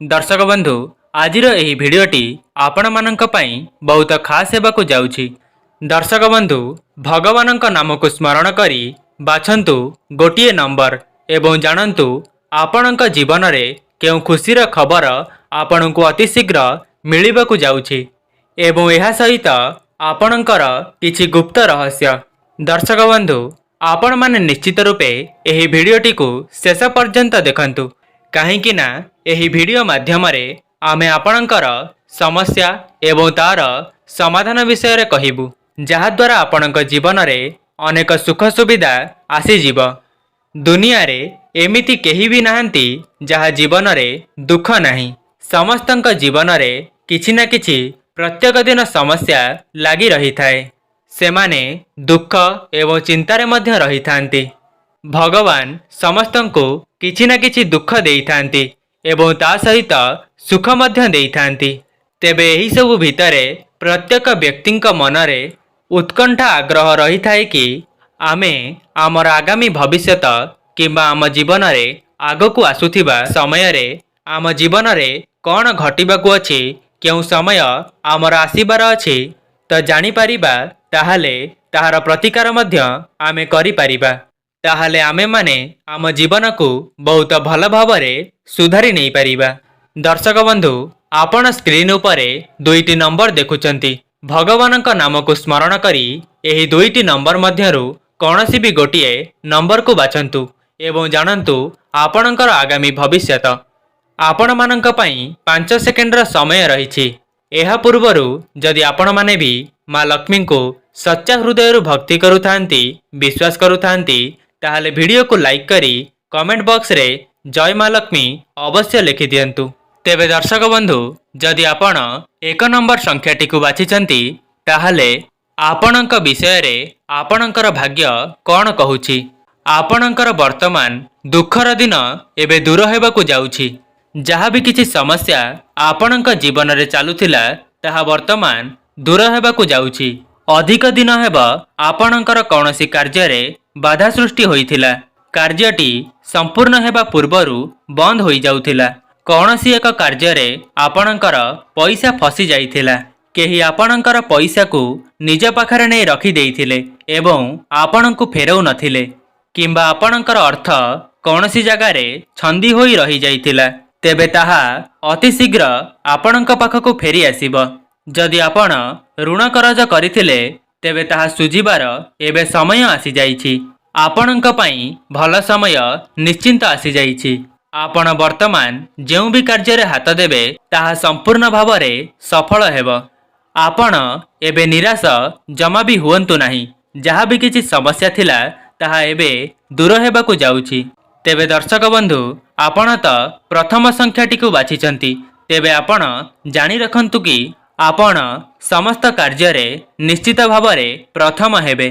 दर्शक बंधु आजिर एही भिडियोटी आपण मानक पई बहुत खास हेबाकु जाउछि। दर्शक बंधु भगवानक नामको स्मरण करी बाछंतु गोटिए नंबर एवं जानंतु आपणक जीवन रे केउ खुशीर खबर आपणको अति शीघ्र मिलिबाकु जाउछि एवं एहा सहित आपणकर किछि गुप्त रहस्य। दर्शक बंधु आपण माने निश्चित रूपे एही भिडियोटी को शेष पर्यंत देखंतु काहेकि ना एही भिडियो माध्यम रे आमे आपणकर समस्या एवं तार समाधान विषय रे कहिबु जहा द्वारा आपणक जीवन रे अनेक सुख सुविधा आसीजिब। दुनिया रे एमिति केही भी नाहंती जहा जीवन रे दुख नाही। समस्तंक जीवन रे किछि ना किछि प्रत्येक दिन समस्या लागी रही थाए। सेमाने दुख एवं चिंतारे मध्य रही थांती। भगवान समस्तंको किछि ना किछि दुख देई थांती एवं ता सहित सुख मध्य देई थांती। तेबे एही सब भितरे प्रत्येक व्यक्तिंक मनरे उत्कंठा आग्रह रही थाए कि आमे आमर आगामी भविष्यत किंबा आम जीवन रे आगकु आसुथिबा समय रे आम जीवन रे कौन घटिबाकु अछि, केउ समय आमर आसीबार अछि तो जानि परिबा, ताहाले ताहार प्रतिकार मध्य आमे करि परिबा। ताहाले आमे माने आम जीवन को बहुत भल भावरे सुधारी नहीं परिबा। दर्शक बंधु आपण स्क्रीन उपरे दुईटी नंबर देखुचंती। भगवानक नाम को स्मरण करी एही दुईटी नंबर मध्यरु कौनसी भी गोटिए नंबर को बाछंतु एवं जानंतु आपणकर आगामी भविष्यत। आपण मानक पई 5 सेकेंडर समय रहिछि। एहा पूर्वरु जदि आपण माने भी माँ लक्ष्मी को सच्चा हृदय भक्ति करुथांती, विश्वास करुथांती, ताहाले वीडियो को लाइक करी कमेंट बॉक्स रे जय माँ लक्ष्मी अवश्य लिखि दियंतु। तेबे दर्शक बंधु जदि आपण 1 नंबर संख्याटी को बाछिचंती ताहाले आपणक विषय रे आपणकर भाग्य कौन कहूछि। आपणकर वर्तमान दुखर दिन एबे दूर हेबाकु जाउछि। जहा भी किछि समस्या आपणक जीवन रे चालुथिला ताहा वर्तमान दूर हेबाकु जाउछि। अधिक दिन हेब आपणकर कौनसी कार्य रे बाधा सृष्टि होइथिला। कार्यटी संपूर्ण हेबा पूर्वरु बंद होई जाउथिला। कौनसी एक कार्य रे आपणकर पैसा फसी जाइथिला। केही आपणकर पैसा को निज पाखरे नै रखि देइथिले एवं आपणको फेरौ नथिले, किंबा आपणकर अर्थ कौनसी जगह रे छंदी होई रही जाइथिला। तेबे ताहा अति शीघ्र आपणक पाखको फेरी आसीब। जदि आपण ऋण करज करिथिले तेबे ताहा सुझिबार एबे समय आसी जाइछि। आपणक पई भल समय निश्चिंत आसी जाइछि। आपण वर्तमान जेउ भी कार्य रे हाथ देबे ताहा संपूर्ण भावरे सफल हेब। आपण एबे निराश जमा भी हुअंतु नाही। जहा भी किछि समस्या थिला ताहा एबे दूर हेबाकु जाउछि। तेबे दर्शक बंधु आपण तो प्रथम संख्याटी को बाछिचंती। तेबे आपण जानि रखंतु कि आपण समस्त कार्य रे निश्चित भावरे प्रथम हेबे।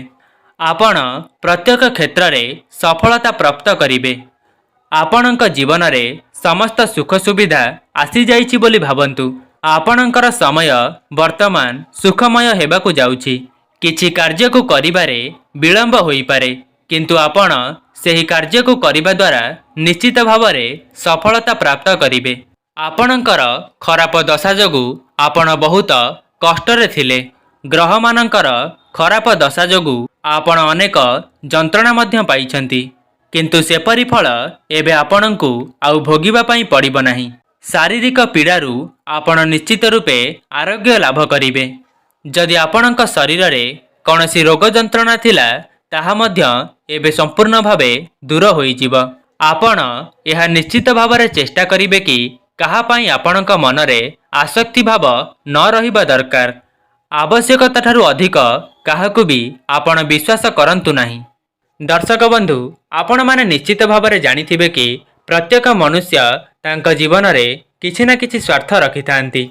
आपण प्रत्येक क्षेत्र रे सफलता प्राप्त करिवे। आपणक जीवन रे समस्त सुख सुविधा आसी जाइछि बोली भाबंतु। आपणकर समय वर्तमान सुखमय हेबाकु जाउछि। किछि कार्य को करिबारे विलंब होई पारे, किंतु आपण सेही कार्य को करिबा द्वारा निश्चित भावरे सफलता प्राप्त करिवे। आपणकर खराब दशा जोगु आपण बहुत कष्ट रे थिले। ग्रह मानकर खराब दशा जोगु आपण अनेक जंत्रणा मध्य पाइछंती, किंतु सेपरि फल एबे आपणଙ୍କୁ आउ भोगिबा पई पड़िबो नाही। शारीरिक पीड़ारु आपण निश्चित रूपे आरोग्य लाभ करिवे। जदि आपणଙ୍କ शरीर रे कौनसी रोग जंत्रणा थिला ताहा मध्य एबे संपूर्ण भावे दूर होई जिवो। आपण यह निश्चित भावरे चेष्टा करिवे कि कहा पई आपणଙ୍କ मनरे आसक्ति भाव न रहिबा दरकार। आवश्यकता ठारू अधिक काहाकु भी आपण विश्वास करंतु नाही। दर्शक बंधु आपण माने निश्चित भावरे जानिथिबे कि प्रत्येक मनुष्य तांका जीवन रे किछि ना किछि स्वार्थ रखिथांती।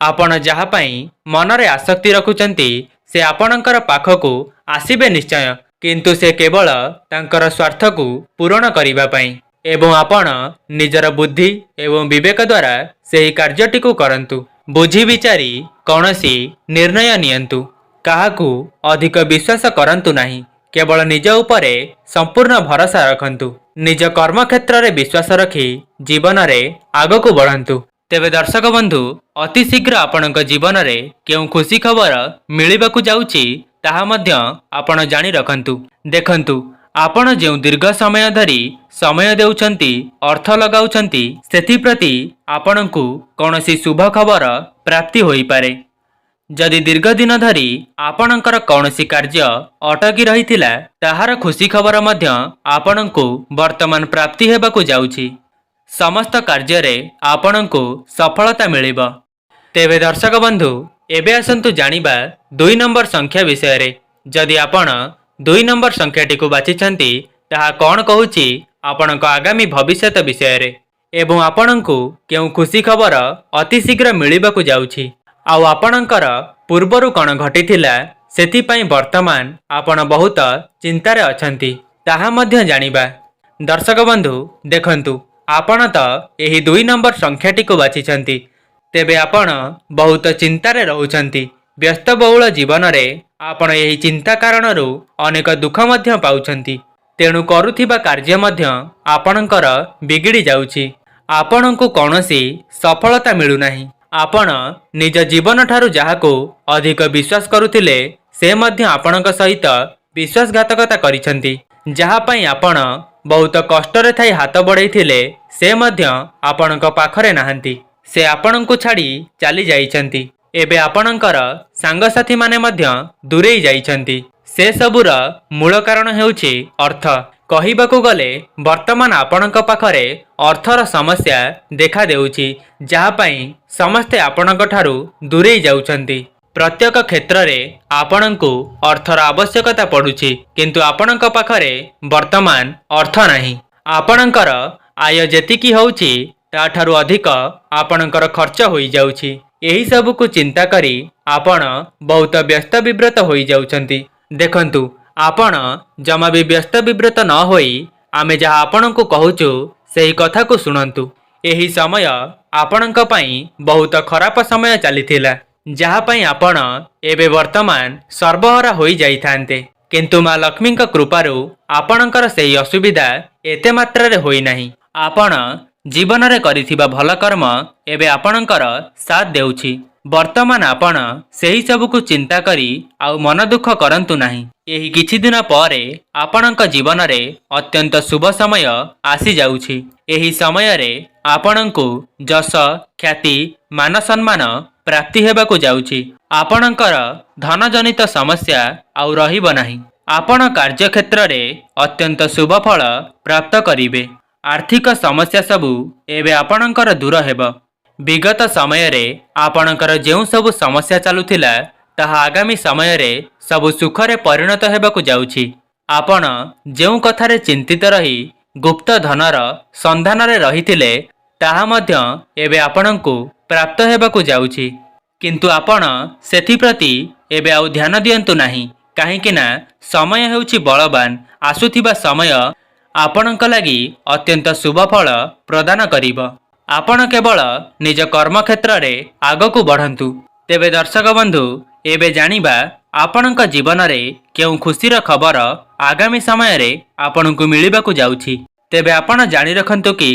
आपण जहा पई मनरे आसक्ति रखुचंती से आपणकर पाखकु आसीबे निश्चय, किंतु से केवल तांकर स्वार्थ को पूरण करिबा पई। एवं आपण निजर बुद्धि एवं विवेक द्वारा सेही कार्यटी को करंतु। बुझी विचारी कौनसी निर्णय नियंतु। काहाकु अधिक विश्वास करंतु नाही। केवल निज उपरे संपूर्ण भरोसा रखंतु। निज कर्म क्षेत्र रे विश्वास रखी जीवन रे आगकु बढ़ंतु। तेबे दर्शक बंधु अति शीघ्र आपणक जीवन में केउ खुशी खबर मिलिबाकु जाउची ताहा मध्य आपण जानी रखंतु। देखंतु आपण जो दीर्घ समय धरी समय देउछंती अर्थ लगाउछंती सेथि प्रति आपणकु कौनसी शुभ खबर प्राप्ति होई पारे। जदि दीर्घ दिन धरी आपणकर कौनसी कार्य अटकी रहिथिला ताहार खुशी खबर मध्य आपणकु वर्तमान प्राप्ति हेबाकु जाउची। समस्त कार्य रे आपणकु सफलता मिलिब। तेबे दर्शक बंधु एबे आसंतु जानिबा 2 नंबर संख्या विषय रे। जदि आपण 2 नंबर संख्याटी को बाछिछंती ताहा कोन कहूची आपणक आगामी भविष्यत विषय रे एवं आपणकु केउ खुशी खबर अति शीघ्र मिलिबाकु जाउची आउ आपणकर पूर्वरु कोन घटिथिला सेथि पई वर्तमान आपण बहुत चिंतारे अछंती ताहा मध्य जानिबा। दर्शक बंधु देखंतु आपण तो यही 2 नंबर संख्याटी को बाछिछंती तेबे आपण बहुत चिंतारे रहउछंती। व्यस्तबहुल जीवन रे आपण यही चिंता कारणरू अनेक दुख मध्य पाउछंती तेणु करुथिबा कार्य मध्य आपणकर बिगिड़ी जाउची। आपणकु कौनसी सफलता मिलु नाही। आपण निज जीवन ठारू जाहाको अधिक विश्वास करुथिले से मध्य आपणक सहित विश्वासघातकता करिछंती जहा पई आपण बहुत कष्टरे थाई हाथ बढ़ाइथिले से मध्य आपणक पाखरे नाहंती। से आपणकु छाड़ी चली जाइछंती। एबे आपणकर सांगसाथी माने मध्य दूरेई जाइछंती। से सबुर मूल कारण हेउछि अर्थ। कहिबाकु गले वर्तमान आपणक पाखरे अर्थर समस्या देखा देउछि जहा पई समस्ते आपणक ठारू दूरेई जाउछंती। प्रत्येक क्षेत्र रे आपणकु अर्थर आवश्यकता पड़ुछि किंतु आपणक पाखरे वर्तमान अर्थ नाही। आपणकर आय जेतिकी होउछि ता ठारू अधिक आपणकर खर्च होई जाउछि। एही सबुकु चिंता करी आपण बहुत व्यस्त विब्रत होई जाउछंती। देखंतु आपण जमा भी व्यस्त विब्रत न होई आमे जहा आपणकु कहूछु सेही कथा को सुनंतु। एही समय आपणक पई बहुत खराब समय चलीथिला जहा पई आपण एबे वर्तमान सर्वहरा होई जाइथान्ते किंतु मां लक्ष्मीक कृपारू आपणकर सेही असुविधा एते मात्रा रे होई नाही। आपण जीवन रे करिथिबा भल कर्म एबे आपणकर साथ देउछि। वर्तमान आपण सेही सबुकु चिंता करी आउ मन दुख करंतु नाही। एही किछि दिन परे आपणक जीवन रे अत्यंत शुभ समय आसी जाउछि। एही समय रे आपणकु जस ख्याति मान सम्मान प्राप्ति हेबाकु जाउछि। आपणकर धन जनित समस्या आउ रहिब नाही। आपण कार्य क्षेत्र रे अत्यंत शुभ फल प्राप्त करिवे। आर्थिक समस्या सबु एबे आपणकर दूर हेबो। विगत समय रे आपणकर जेउ सबु समस्या चालुथिला ताहा आगामी समय रे सबु सुखरे परिणत हेबाकु जाउछि। आपण जेउ कथारे चिंतित रही गुप्त धनर संधान रे रहिथिले ताहा मध्य एबे आपणकु प्राप्त हेबाकु जाउछि किंतु आपण सेथि प्रति एबे आउ ध्यान दियंतु नाही काहेकि ना समय हेउछि बलवान। आसुथिबा समय आपणक लागि अत्यंत शुभ फल प्रदान करिब। आपण केवल निज कर्म क्षेत्र रे आगकु बढ़ंतु। तेबे दर्शक बंधु एबे जानिबा आपणक जीवन रे केउ खुशीर खबर आगामी समय रे आपणकु मिलिबाकु जाउछि। तेबे आपण जानि रखंतु कि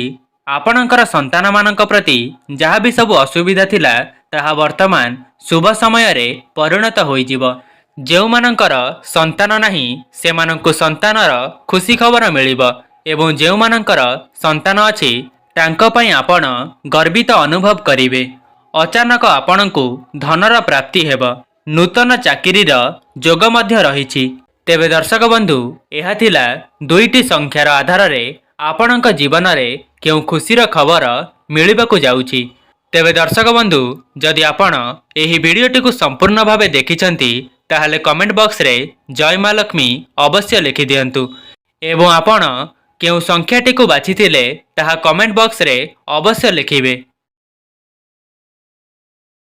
आपणकर संतान मानक प्रति जहा भी सब असुविधा थिला ताहा वर्तमान शुभ समय रे परिणत होई जिवो। जेउ मानकर संतान नाही सेमानंकु संतानर खुशी खबर मिलिबो एवं जेउ मानकर संतान अछि तांको पई आपण गर्वित अनुभव करिवे। अचानक आपणकु धनर प्राप्ति हेबो। नूतन चाकिरीर जोग मध्य रहिछि। तेबे दर्शक बंधु एहा थिला 2टी संख्यार आधार रे आपणक जीवन रे केउ खुशीर खबर मिलिबाकु जाउछि। तेबे दर्शक बंधु जदि आपण एही भिडियोटी को संपूर्ण भावे देखिछंती ताहले कमेंट बॉक्स रे जय मां लक्ष्मी अवश्य लिखि दियंतु एवं आपण केउ संख्याटी को बाछिथिले ताहा कमेंट बॉक्स रे अवश्य लिखिबे।